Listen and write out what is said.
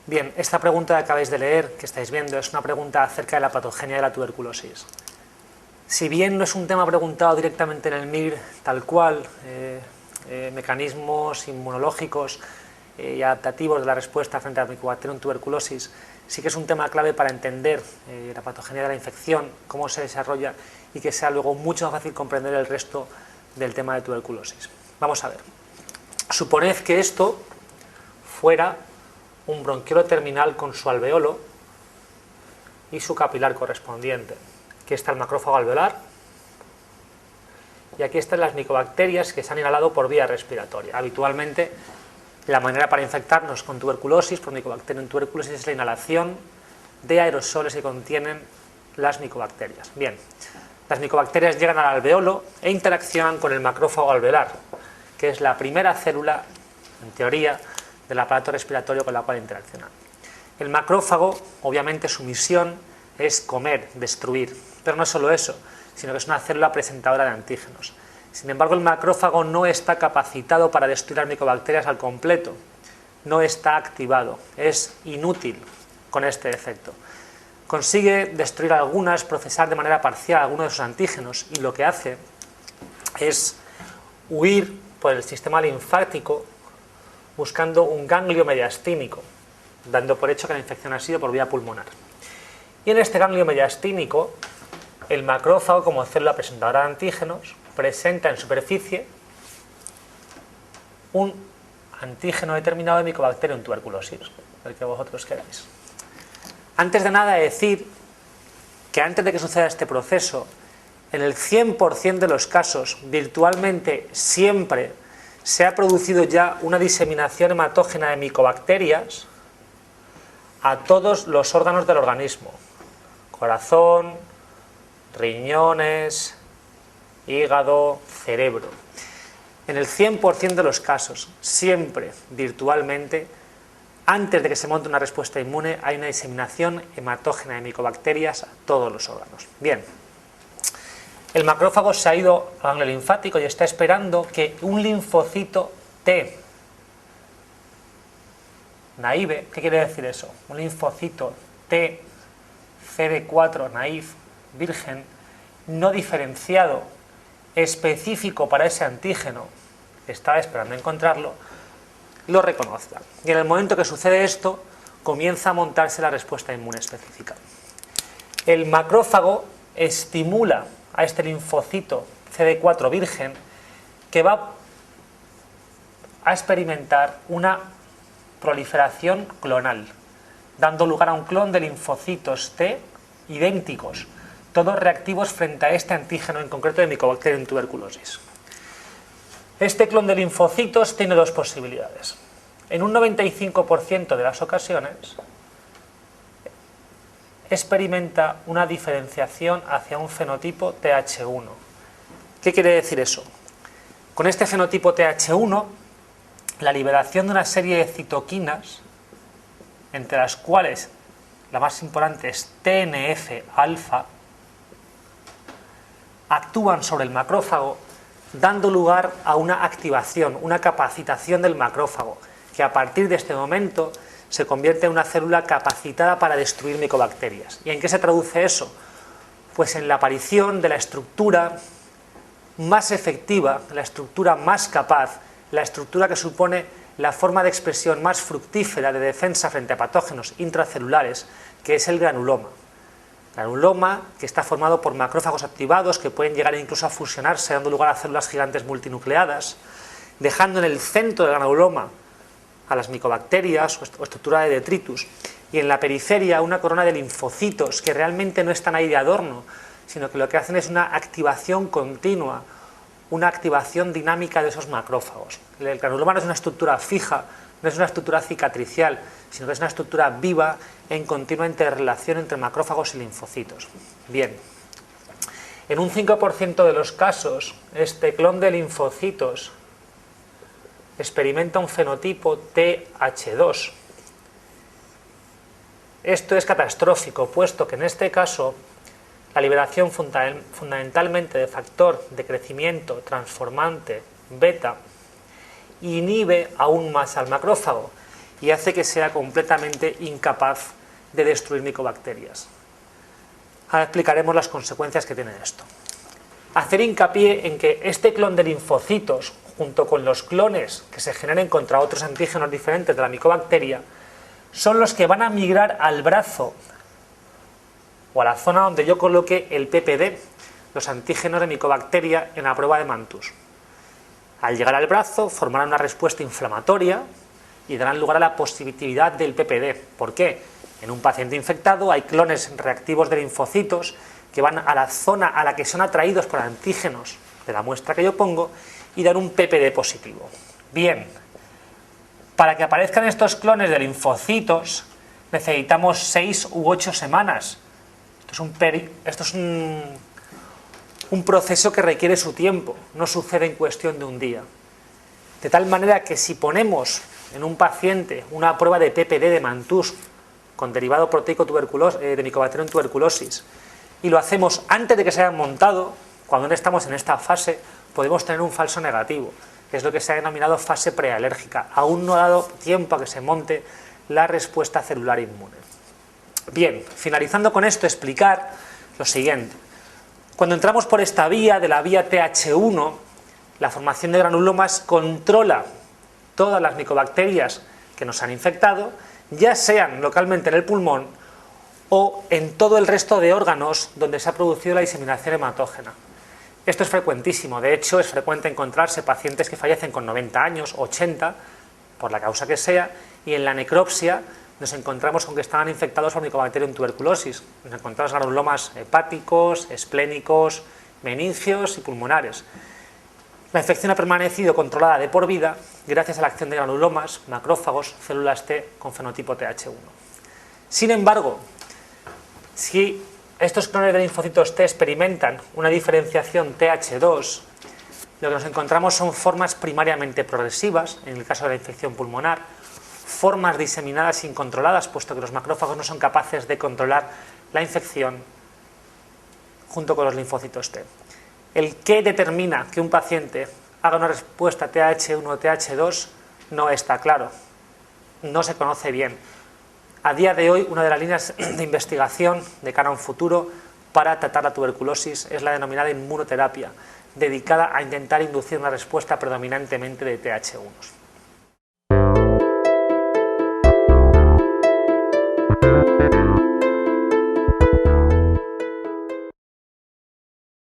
Bien, esta pregunta que acabáis de leer, que estáis viendo, es una pregunta acerca de la patogenia de la tuberculosis. Si bien no es un tema preguntado directamente en el MIR tal cual, mecanismos inmunológicos y adaptativos de la respuesta frente al Mycobacterium tuberculosis, sí que es un tema clave para entender la patogenia de la infección, cómo se desarrolla y que sea luego mucho más fácil comprender el resto del tema de tuberculosis. Vamos a ver. Suponed que esto fuera un bronquiolo terminal con su alveolo y su capilar correspondiente. Aquí está el macrófago alveolar y aquí están las micobacterias que se han inhalado por vía respiratoria. Habitualmente la manera para infectarnos con tuberculosis, por Mycobacterium tuberculosis, es la inhalación de aerosoles que contienen las micobacterias. Bien, las micobacterias llegan al alveolo e interaccionan con el macrófago alveolar, que es la primera célula, en teoría, del aparato respiratorio con la cual interaccionan. El macrófago, obviamente, su misión es comer, destruir, pero no solo eso, sino que es una célula presentadora de antígenos. Sin embargo, el macrófago no está capacitado para destruir las micobacterias al completo, no está activado, es inútil con este efecto. Consigue destruir algunas, procesar de manera parcial algunos de sus antígenos y lo que hace es huir por el sistema linfático buscando un ganglio mediastínico, dando por hecho que la infección ha sido por vía pulmonar. Y en este ganglio mediastínico, el macrófago, como célula presentadora de antígenos, presenta en superficie un antígeno determinado de Mycobacterium tuberculosis, el que vosotros queráis. Antes de nada, decir que antes de que suceda este proceso, en el 100% de los casos, virtualmente siempre, se ha producido ya una diseminación hematógena de micobacterias a todos los órganos del organismo: corazón, riñones, hígado, cerebro. En el 100% de los casos, siempre, virtualmente, antes de que se monte una respuesta inmune, hay una diseminación hematógena de micobacterias a todos los órganos. Bien. El macrófago se ha ido al ganglio linfático y está esperando que un linfocito T naive, ¿qué quiere decir eso? Un linfocito T CD4 naïf, virgen, no diferenciado, específico para ese antígeno, que estaba esperando encontrarlo, lo reconozca. Y en el momento que sucede esto, comienza a montarse la respuesta inmune específica. El macrófago estimula a este linfocito CD4 virgen, que va a experimentar una proliferación clonal, dando lugar a un clon de linfocitos T idénticos, todos reactivos frente a este antígeno en concreto de Mycobacterium tuberculosis. Este clon de linfocitos tiene dos posibilidades. En un 95% de las ocasiones experimenta una diferenciación hacia un fenotipo TH1. ¿Qué quiere decir eso? Con este fenotipo TH1, la liberación de una serie de citoquinas, entre las cuales la más importante es TNF-alfa, actúan sobre el macrófago, dando lugar a una activación, una capacitación del macrófago, que a partir de este momento se convierte en una célula capacitada para destruir micobacterias. ¿Y en qué se traduce eso? Pues en la aparición de la estructura más efectiva, la estructura más capaz, la estructura que supone la forma de expresión más fructífera de defensa frente a patógenos intracelulares, que es el granuloma. Granuloma que está formado por macrófagos activados que pueden llegar incluso a fusionarse, dando lugar a células gigantes multinucleadas, dejando en el centro del granuloma a las micobacterias o estructura de detritus, y en la periferia una corona de linfocitos que realmente no están ahí de adorno, sino que lo que hacen es una activación continua, una activación dinámica de esos macrófagos. El granuloma no es una estructura fija, no es una estructura cicatricial, sino que es una estructura viva en continua interrelación entre macrófagos y linfocitos. Bien, en un 5% de los casos, este clon de linfocitos experimenta un fenotipo TH2. Esto es catastrófico, puesto que en este caso la liberación fundamentalmente de factor de crecimiento transformante beta inhibe aún más al macrófago y hace que sea completamente incapaz de destruir micobacterias. Ahora explicaremos las consecuencias que tiene esto. Hacer hincapié en que este clon de linfocitos, junto con los clones que se generen contra otros antígenos diferentes de la micobacteria, son los que van a migrar al brazo o a la zona donde yo coloque el PPD, los antígenos de micobacteria, en la prueba de Mantoux. Al llegar al brazo formarán una respuesta inflamatoria y darán lugar a la positividad del PPD. ¿Por qué? En un paciente infectado hay clones reactivos de linfocitos que van a la zona a la que son atraídos por antígenos de la muestra que yo pongo y dan un PPD positivo. Bien, para que aparezcan estos clones de linfocitos necesitamos 6 u 8 semanas. Esto es un proceso que requiere su tiempo, no sucede en cuestión de un día. De tal manera que si ponemos en un paciente una prueba de PPD de Mantoux con derivado proteico de Mycobacterium tuberculosis y lo hacemos antes de que se hayan montado, cuando no estamos en esta fase, podemos tener un falso negativo, que es lo que se ha denominado fase prealérgica. Aún no ha dado tiempo a que se monte la respuesta celular inmune. Bien, finalizando con esto, explicar lo siguiente. Cuando entramos por esta vía, de la vía TH1, la formación de granulomas controla todas las micobacterias que nos han infectado, ya sean localmente en el pulmón o en todo el resto de órganos donde se ha producido la diseminación hematógena. Esto es frecuentísimo, de hecho es frecuente encontrarse pacientes que fallecen con 90 años, 80, por la causa que sea, y en la necropsia nos encontramos con que estaban infectados por Mycobacterium tuberculosis. Nos encontramos granulomas hepáticos, esplénicos, meningios y pulmonares. La infección ha permanecido controlada de por vida gracias a la acción de granulomas, macrófagos, células T con fenotipo TH1. Sin embargo, si estos clones de linfocitos T experimentan una diferenciación TH2, lo que nos encontramos son formas primariamente progresivas, en el caso de la infección pulmonar, formas diseminadas incontroladas, puesto que los macrófagos no son capaces de controlar la infección junto con los linfocitos T. El que determina que un paciente haga una respuesta TH1 o TH2 no está claro, no se conoce bien. A día de hoy, una de las líneas de investigación de cara a un futuro para tratar la tuberculosis es la denominada inmunoterapia, dedicada a intentar inducir una respuesta predominantemente de TH1.